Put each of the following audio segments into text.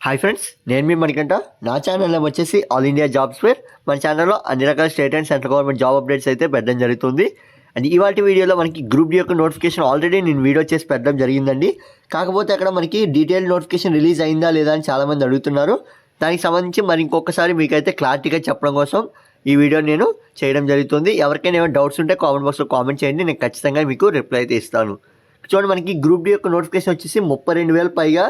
Hi friends, నేను మీ మణికంఠ. నా ఛానల్లో వచ్చేసి ఆల్ ఇండియా జాబ్స్ ఫేర్. మన ఛానల్లో అన్ని రకాల state and central government job updates అయితే పెట్టడం జరుగుతుంది. అండ్ ఇవాళ వీడియోలో మనకి గ్రూప్ డి యొక్క నోటిఫికేషన్ ఆల్రెడీ నేను వీడియో చేసి పెట్టడం జరిగిందండి. కాకపోతే అక్కడ మనకి డీటెయిల్ నోటిఫికేషన్ రిలీజ్ అయిందా లేదా అని చాలామంది అడుగుతున్నారు. దానికి సంబంధించి మరి ఇంకొకసారి మీకైతే క్లారిటీగా చెప్పడం కోసం ఈ వీడియో నేను చేయడం జరుగుతుంది. ఎవరికైనా ఏమైనా డౌట్స్ ఉంటే కామెంట్ బాక్స్లో కామెంట్ చేయండి, నేను ఖచ్చితంగా మీకు రిప్లై అయితే ఇస్తాను. చూడండి, మనకి గ్రూప్ డి యొక్క నోటిఫికేషన్ వచ్చేసి 32,000 పైగా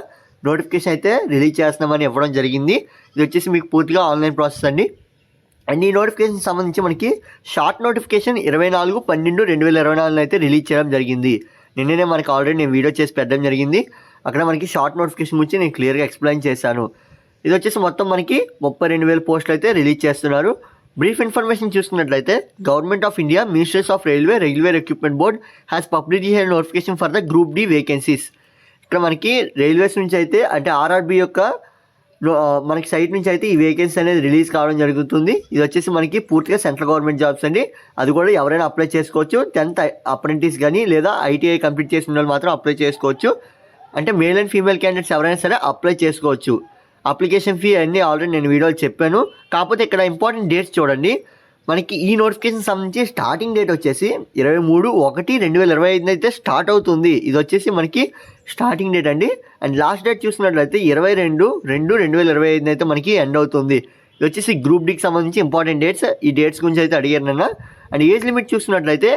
నోటిఫికేషన్ అయితే రిలీజ్ చేస్తున్నామని ఇవ్వడం జరిగింది. ఇది వచ్చేసి మీకు పూర్తిగా ఆన్లైన్ ప్రాసెస్ అండి. అండ్ ఈ నోటిఫికేషన్ సంబంధించి మనకి షార్ట్ నోటిఫికేషన్ 24/12/2024 అయితే రిలీజ్ చేయడం జరిగింది. నిన్ననే మనకి ఆల్రెడీ నేను వీడియో చేసి పెట్టడం జరిగింది. అక్కడ మనకి షార్ట్ నోటిఫికేషన్ గురించి నేను క్లియర్గా ఎక్స్ప్లెయిన్ చేశాను. ఇది వచ్చేసి మొత్తం మనకి 32,000 పోస్టులు అయితే రిలీజ్ చేస్తున్నారు. బ్రీఫ్ ఇన్ఫర్మేషన్ చూసుకున్నట్లయితే government of India ministries of railway recruitment board has published a notification for the group D vacancies. ఇక్కడ మనకి రైల్వేస్ నుంచి అయితే అంటే ఆర్ఆర్బి యొక్క మనకి సైట్ నుంచి అయితే ఈ వేకెన్సీ అనేది రిలీజ్ కావడం జరుగుతుంది. ఇది వచ్చేసి మనకి పూర్తిగా సెంట్రల్ గవర్నమెంట్ జాబ్స్ అండి. అది కూడా ఎవరైనా అప్లై చేసుకోవచ్చు. 10th అప్రెంటిస్ కానీ లేదా ఐటీఐ కంప్లీట్ చేసిన వాళ్ళు మాత్రం అప్లై చేసుకోవచ్చు. అంటే మేల్ అండ్ ఫీమేల్ క్యాండిడేట్స్ ఎవరైనా సరే అప్లై చేసుకోవచ్చు. అప్లికేషన్ ఫీ అన్నీ ఆల్రెడీ నేను వీడియోలో చెప్పాను. కాకపోతే ఇక్కడ ఇంపార్టెంట్ డేట్స్ చూడండి. మనకి ఈ నోటిఫికేషన్ సంబంధించి స్టార్టింగ్ డేట్ వచ్చేసి 23/1/2025 అయితే స్టార్ట్ అవుతుంది. ఇది వచ్చేసి మనకి స్టార్టింగ్ డేట్ అండి. అండ్ లాస్ట్ డేట్ చూసుకున్నట్లయితే 22/2/2025 అయితే మనకి ఎండ్ అవుతుంది. ఇది వచ్చేసి గ్రూప్ డికి సంబంధించి ఇంపార్టెంట్ డేట్స్. ఈ డేట్స్ గురించి అయితే అడిగారు నన్ను. అండ్ ఏజ్ లిమిట్ చూసుకున్నట్లయితే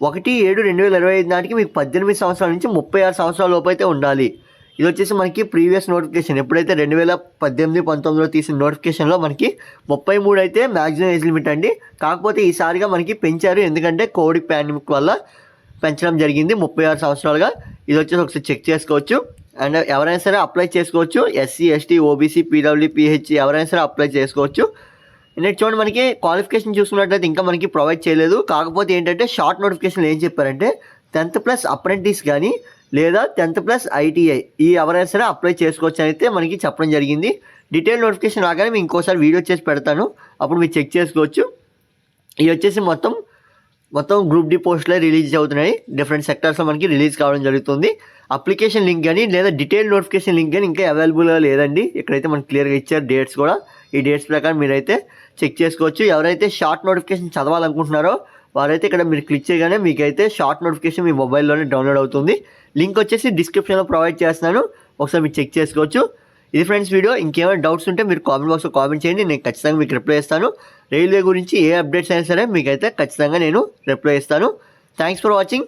1/7/2025 నాటికి మీకు 18 సంవత్సరాల నుంచి 36 సంవత్సరాల లోపు అయితే ఉండాలి. ఇది వచ్చేసి మనకి ప్రీవియస్ నోటిఫికేషన్ ఎప్పుడైతే 2018-19లో తీసిన నోటిఫికేషన్లో మనకి 33 అయితే మ్యాక్సిమం ఏజ్ లిమిట్ అండి. కాకపోతే ఈసారిగా మనకి పెంచారు, ఎందుకంటే కోవిడ్ పాండమిక్ వల్ల పెంచడం జరిగింది 36 సంవత్సరాలుగా. ఇది వచ్చేసి ఒకసారి చెక్ చేసుకోవచ్చు. అండ్ ఎవరైనా సరే అప్లై చేసుకోవచ్చు. SC, ST, OBC, PW, pH ఎవరైనా సరే అప్లై చేసుకోవచ్చు. నెక్స్ట్ చూడండి, మనకి క్వాలిఫికేషన్ చూసుకున్నట్లయితే ఇంకా మనకి ప్రొవైడ్ చేయలేదు. కాకపోతే ఏంటంటే షార్ట్ నోటిఫికేషన్ ఏం చెప్పారంటే 10th+ అప్రెంటిస్ కానీ లేదా 10th+ ఐటీఐ ఈ ఎవరైనా సరే అప్లై చేసుకోవచ్చు అని అయితే మనకి చెప్పడం జరిగింది. డీటెయిల్ నోటిఫికేషన్ రాగానే మేము ఇంకోసారి వీడియో చేసి పెడతాను, అప్పుడు మీరు చెక్ చేసుకోవచ్చు. ఇవి వచ్చేసి మొత్తం గ్రూప్ డి పోస్టులే రిలీజ్ అవుతున్నాయి. డిఫరెంట్ సెక్టర్స్లో మనకి రిలీజ్ కావడం జరుగుతుంది. అప్లికేషన్ లింక్ కానీ లేదా డీటెయిల్ నోటిఫికేషన్ లింక్ కానీ ఇంకా అవైలబుల్గా లేదండి. ఇక్కడైతే మనకి క్లియర్గా ఇచ్చారు డేట్స్ కూడా. ఈ డేట్స్ ప్రకారం మీరైతే చెక్ చేసుకోవచ్చు. ఎవరైతే షార్ట్ నోటిఫికేషన్ చదవాలనుకుంటున్నారో వారైతే ఇక్కడ మీరు క్లిక్ చేయగానే మీకైతే షార్ట్ నోటిఫికేషన్ మీ మొబైల్లోనే డౌన్లోడ్ అవుతుంది. లింక్ వచ్చేసి డిస్క్రిప్షన్లో ప్రొవైడ్ చేస్తున్నాను, ఒకసారి మీరు చెక్ చేసుకోవచ్చు. ఇది ఫ్రెండ్స్ వీడియో. ఇంకేమైనా డౌట్స్ ఉంటే మీరు కామెంట్ బాక్స్లో కామెంట్ చేయండి, నేను ఖచ్చితంగా మీకు రిప్లై ఇస్తాను. రైల్వే గురించి ఏ అప్డేట్స్ అయినా సరే మీకైతే ఖచ్చితంగా నేను రిప్లై ఇస్తాను. Thanks for watching.